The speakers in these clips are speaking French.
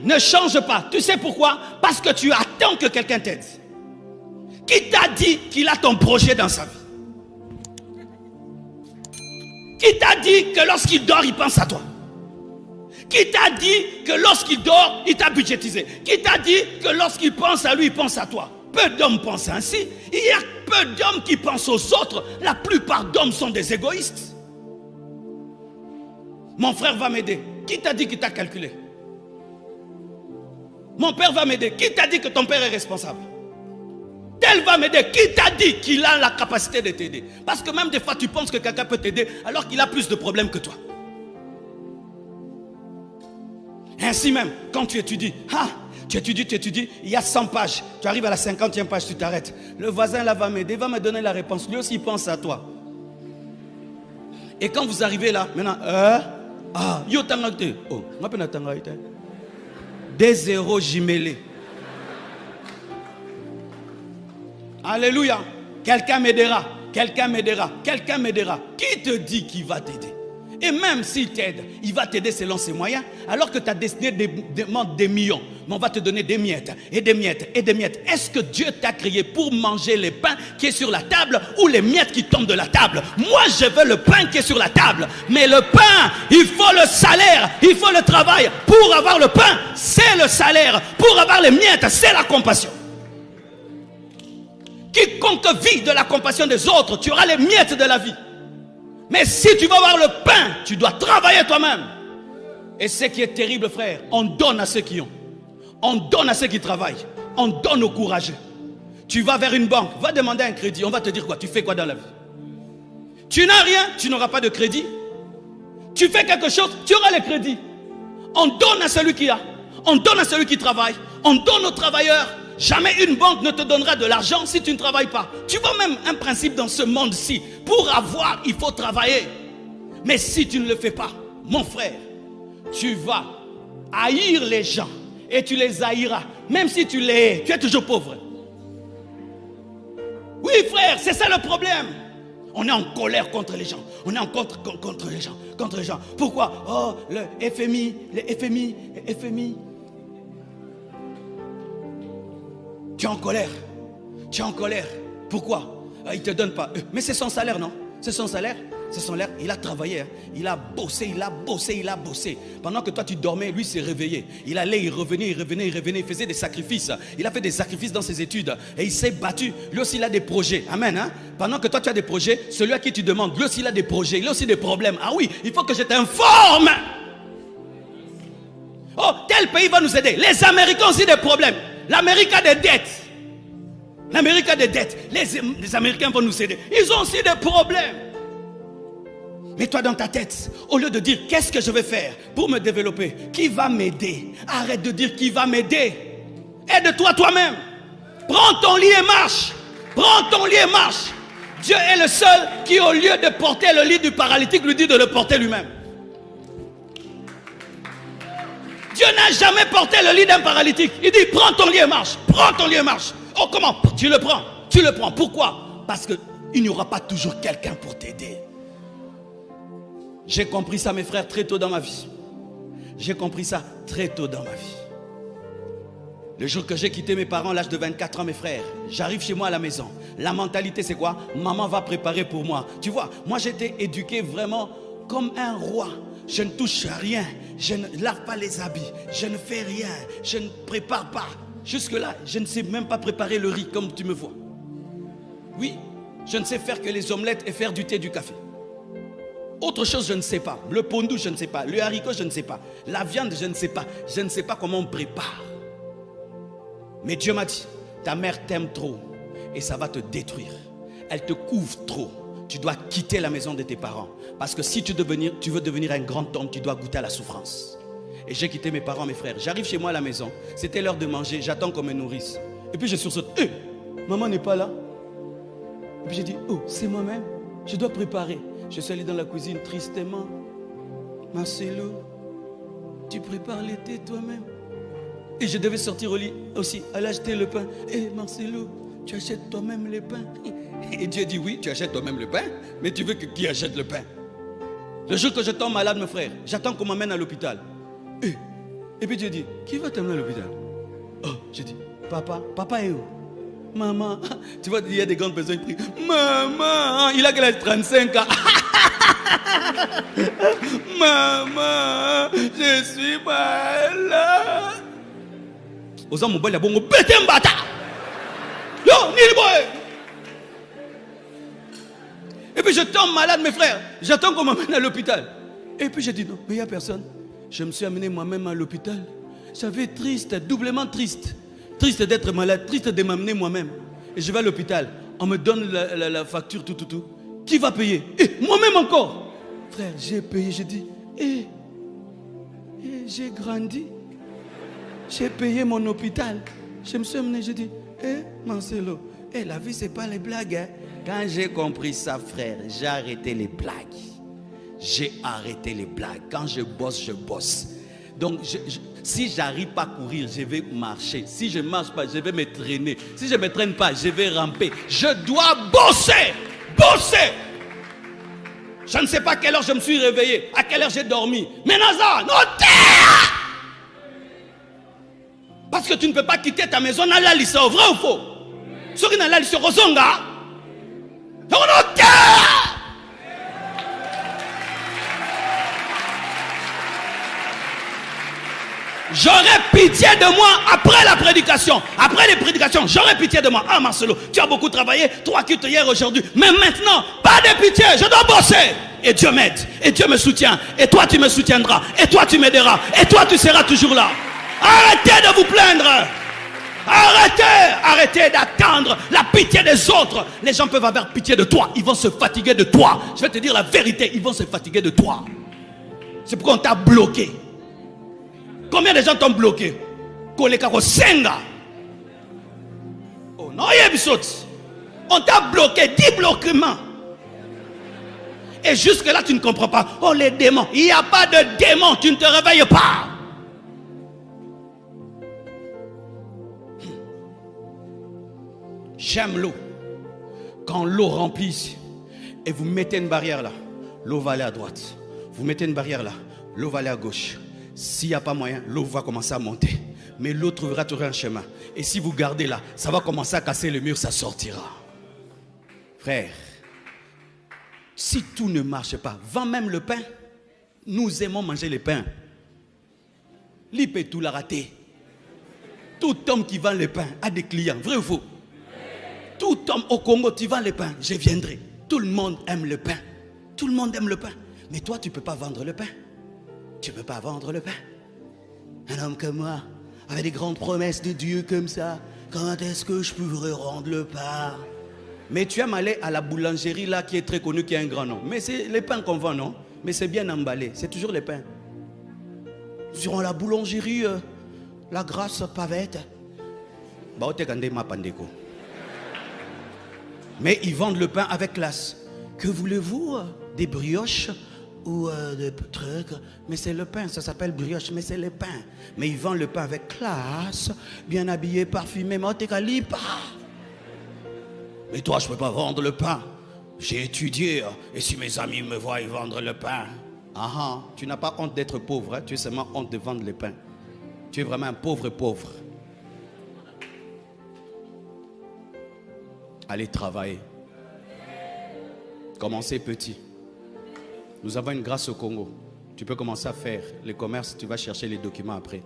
ne change pas. Tu sais pourquoi? Parce que tu attends que quelqu'un t'aide. Qui t'a dit qu'il a ton projet dans sa vie? Qui t'a dit que lorsqu'il dort, il pense à toi? Qui t'a dit que lorsqu'il dort, il t'a budgétisé? Qui t'a dit que lorsqu'il pense à lui, il pense à toi? Peu d'hommes pensent ainsi. Il y a peu d'hommes qui pensent aux autres. La plupart d'hommes sont des égoïstes. Mon frère va m'aider. Qui t'a dit qu'il t'a calculé? Mon père va m'aider. Qui t'a dit que ton père est responsable? Tel va m'aider. Qui t'a dit qu'il a la capacité de t'aider? Parce que même des fois, tu penses que quelqu'un peut t'aider alors qu'il a plus de problèmes que toi. Ainsi même, quand tu étudies, tu étudies, il y a 100 pages. Tu arrives à la 50e page, tu t'arrêtes. Le voisin là va m'aider, va me donner la réponse. Lui aussi, il pense à toi. Et quand vous arrivez là, maintenant, yo tangate. Oh, moi peux tangate. Des zéros jumelés. Alléluia. Quelqu'un m'aidera. Quelqu'un m'aidera. Quelqu'un m'aidera. Qui te dit qu'il va t'aider? Et même s'il t'aide, il va t'aider selon ses moyens. Alors que ta destinée demande des millions. Mais on va te donner des miettes et des miettes et des miettes. Est-ce que Dieu t'a créé pour manger les pains qui est sur la table ou les miettes qui tombent de la table? Moi, je veux le pain qui est sur la table. Mais le pain, il faut le salaire, il faut le travail. Pour avoir le pain, c'est le salaire. Pour avoir les miettes, c'est la compassion. Quiconque vit de la compassion des autres, tu auras les miettes de la vie. Mais si tu veux avoir le pain, tu dois travailler toi-même. Et ce qui est terrible, frère, on donne à ceux qui ont. On donne à ceux qui travaillent. On donne aux courageux. Tu vas vers une banque, va demander un crédit. On va te dire quoi? Tu fais quoi dans la vie? Tu n'as rien, tu n'auras pas de crédit. Tu fais quelque chose, tu auras le crédit. On donne à celui qui a. On donne à celui qui travaille. On donne aux travailleurs. Jamais une banque ne te donnera de l'argent si tu ne travailles pas. Tu vois même un principe dans ce monde-ci. Pour avoir, il faut travailler. Mais si tu ne le fais pas, mon frère, tu vas haïr les gens. Et tu les haïras. Même si tu les hais, tu es toujours pauvre. Oui, frère, c'est ça le problème. On est en colère contre les gens. On est en contre les gens. Contre les gens. Pourquoi? Oh, le FMI, le FMI. Tu es en colère. Tu es en colère. Pourquoi? Il ne te donne pas. Mais c'est son salaire, non? C'est son salaire. C'est son salaire. Il a travaillé. Hein. Il a bossé, il a bossé, il a bossé. Pendant que toi tu dormais, lui s'est réveillé. Il allait, il revenait. Il faisait des sacrifices. Il a fait des sacrifices dans ses études. Et il s'est battu. Lui aussi, il a des projets. Amen. Hein? Pendant que toi tu as des projets, celui à qui tu demandes, lui aussi, il a des projets. Il a aussi des problèmes. Ah oui, il faut que je t'informe. Oh, tel pays va nous aider. Les Américains ont aussi des problèmes. L'Amérique a des dettes. L'Amérique a des dettes. Les Américains vont nous aider. Ils ont aussi des problèmes. Mais toi dans ta tête, au lieu de dire qu'est-ce que je vais faire pour me développer, qui va m'aider? Arrête de dire qui va m'aider. Aide-toi toi-même. Prends ton lit et marche. Prends ton lit et marche. Dieu est le seul qui, au lieu de porter le lit du paralytique, lui dit de le porter lui-même. Dieu n'a jamais porté le lit d'un paralytique. Il dit prends ton lit et marche. Prends ton lit et marche. Oh comment? Tu le prends. Tu le prends. Pourquoi? Parce qu'il n'y aura pas toujours quelqu'un pour t'aider. J'ai compris ça, mes frères, très tôt dans ma vie. J'ai compris ça très tôt dans ma vie. Le jour que j'ai quitté mes parents à l'âge de 24 ans, mes frères, j'arrive chez moi à la maison. La mentalité, c'est quoi? Maman va préparer pour moi. Tu vois, moi j'étais éduqué vraiment comme un roi. Je ne touche à rien. Je ne lave pas les habits. Je ne fais rien. Je ne prépare pas. Jusque-là, je ne sais même pas préparer le riz comme tu me vois. Oui, je ne sais faire que les omelettes et faire du thé, du café. Autre chose, je ne sais pas. Le pondou, je ne sais pas. Le haricot, je ne sais pas. La viande, je ne sais pas. Je ne sais pas comment on prépare. Mais Dieu m'a dit, ta mère t'aime trop et ça va te détruire. Elle te couvre trop. Tu dois quitter la maison de tes parents. Parce que si tu veux devenir un grand homme, tu dois goûter à la souffrance. Et j'ai quitté mes parents, mes frères. J'arrive chez moi à la maison. C'était l'heure de manger. J'attends qu'on me nourrisse. Et puis je sursaute. Maman n'est pas là. Et puis j'ai dit, oh, c'est moi-même. Je dois préparer. Je suis allé dans la cuisine tristement. Marcelo, tu prépares le thé toi-même. Et je devais sortir au lit aussi, aller acheter le pain. Marcelo, tu achètes toi-même le pain. Et Dieu dit, oui, tu achètes toi-même le pain, mais tu veux que qui achète le pain? Le jour que je tombe malade, mon frère, j'attends qu'on m'amène à l'hôpital. Et puis Dieu dit, qui va t'amener à l'hôpital? Oh, je dis, papa est où? Maman, tu vois, il y a des grandes personnes qui crient, maman, il a quel âge? 35 ans. Maman, je suis malade. Aux hommes, mon boy, il a bon, bêté un bâtard. Yo, ni boy. Et puis je tombe malade, mes frères. J'attends qu'on m'amène à l'hôpital. Et puis je dis, non, mais il n'y a personne. Je me suis amené moi-même à l'hôpital. J'avais triste, doublement triste. Triste d'être malade, triste de m'amener moi-même. Et je vais à l'hôpital. On me donne la facture, tout. Qui va payer? Et moi-même encore. Frère, j'ai payé, j'ai dit, j'ai grandi. J'ai payé mon hôpital. Je me suis amené, j'ai dit, Marcelo, la vie, c'est pas les blagues. Hein. Quand j'ai compris ça, frère, j'ai arrêté les blagues. J'ai arrêté les blagues. Quand je bosse, je bosse. Donc, si je n'arrive pas à courir, je vais marcher. Si je ne marche pas, je vais me traîner. Si je ne me traîne pas, je vais ramper. Je dois bosser. Bosser. Je ne sais pas à quelle heure je me suis réveillé, à quelle heure j'ai dormi. Mais Naza, non, terre. Parce que tu ne peux pas quitter ta maison, n'a lycée, vrai ou faux? Ceux qui n'ont pas lycée, Rosonga. Non, terre. J'aurais pitié de moi après la prédication. Après les prédications, j'aurais pitié de moi. Ah Marcelo, tu as beaucoup travaillé, toi qui te hier aujourd'hui. Mais maintenant, pas de pitié, je dois bosser. Et Dieu m'aide, et Dieu me soutient. Et toi tu me soutiendras, et toi tu m'aideras. Et toi tu seras toujours là. Arrêtez de vous plaindre. Arrêtez d'attendre la pitié des autres. Les gens peuvent avoir pitié de toi. Ils vont se fatiguer de toi. Je vais te dire la vérité, ils vont se fatiguer de toi. C'est pourquoi on t'a bloqué. Combien de gens t'ont bloqué? Oh non, on t'a bloqué 10 bloquements. Et jusque-là, tu ne comprends pas. Oh, les démons. Il n'y a pas de démons. Tu ne te réveilles pas. J'aime l'eau. Quand l'eau remplit et vous mettez une barrière là, l'eau va aller à droite. Vous mettez une barrière là, l'eau va aller à gauche. S'il n'y a pas moyen, l'eau va commencer à monter. Mais l'eau trouvera toujours un chemin. Et si vous gardez là, ça va commencer à casser le mur, ça sortira. Frère, si tout ne marche pas, vends même le pain. Nous aimons manger le pain. L'IP tout l'a raté. Tout homme qui vend le pain a des clients, vrai ou faux? Tout homme au Congo, tu vends le pain, je viendrai. Tout le monde aime le pain. Tout le monde aime le pain. Mais toi, tu ne peux pas vendre le pain. Tu ne peux pas vendre le pain. Un homme comme moi, avec des grandes promesses de Dieu comme ça, quand est-ce que je pourrais rendre le pain? Mais tu aimes aller à la boulangerie là qui est très connue, qui a un grand nom. Mais c'est les pains qu'on vend, non? Mais c'est bien emballé, c'est toujours les pains. Sur la boulangerie, la Grâce Pavette. Mais ils vendent le pain avec classe. Que voulez-vous? Des brioches ou des trucs? Mais c'est le pain, ça s'appelle brioche, mais c'est le pain. Mais ils vendent le pain avec classe, bien habillé, parfumé. Mais toi, je ne peux pas vendre le pain. J'ai étudié, et si mes amis me voient vendre le pain, tu n'as pas honte d'être pauvre, hein? Tu as seulement honte de vendre le pain. Tu es vraiment un pauvre. Allez travailler. Commencez petit. Nous avons une grâce au Congo. Tu peux commencer à faire le commerce, tu vas chercher les documents après.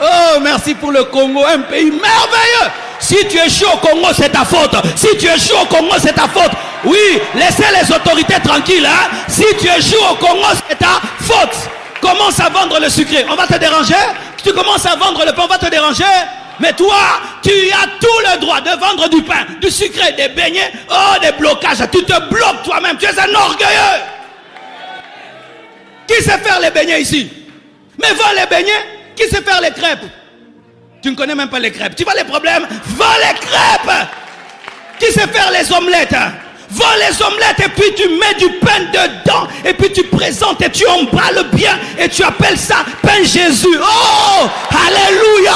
Oh, merci pour le Congo, un pays merveilleux. Si tu es chaud au Congo, c'est ta faute. Si tu es chaud au Congo, c'est ta faute. Oui, laissez les autorités tranquilles. Hein? Si tu es chaud au Congo, c'est ta faute. Commence à vendre le sucré, on va te déranger. Tu commences à vendre le pain, on va te déranger. Mais toi, tu as tout le droit de vendre du pain, du sucré, des beignets. Oh, des blocages, tu te bloques toi-même. Tu es un orgueilleux. Qui sait faire les beignets ici? Mais vends les beignets. Qui sait faire les crêpes? Tu ne connais même pas les crêpes. Tu vois les problèmes? Vends les crêpes. Qui sait faire les omelettes? Vends les omelettes et puis tu mets du pain dedans. Et puis tu présentes et tu emballes bien. Et tu appelles ça pain Jésus. Oh, alléluia.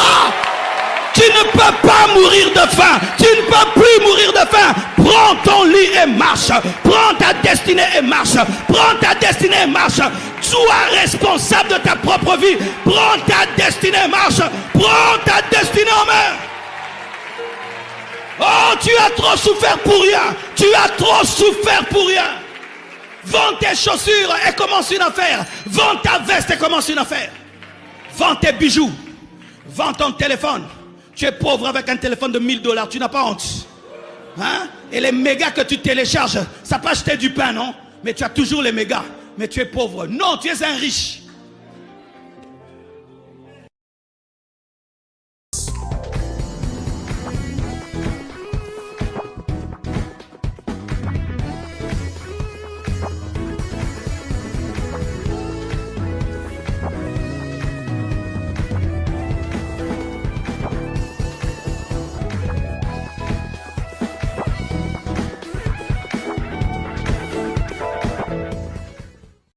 Tu ne peux pas mourir de faim. Tu ne peux plus mourir de faim. Prends ton lit et marche. Prends ta destinée et marche. Prends ta destinée et marche. Sois responsable de ta propre vie. Prends ta destinée et marche. Prends ta destinée en main. Oh, tu as trop souffert pour rien. Tu as trop souffert pour rien. Vends tes chaussures et commence une affaire. Vends ta veste et commence une affaire. Vends tes bijoux. Vends ton téléphone. Tu es pauvre avec un téléphone de $1000. Tu n'as pas honte. Hein? Et les mégas que tu télécharges, ça peut acheter du pain, non? Mais tu as toujours les mégas. Mais tu es pauvre. Non, tu es un riche.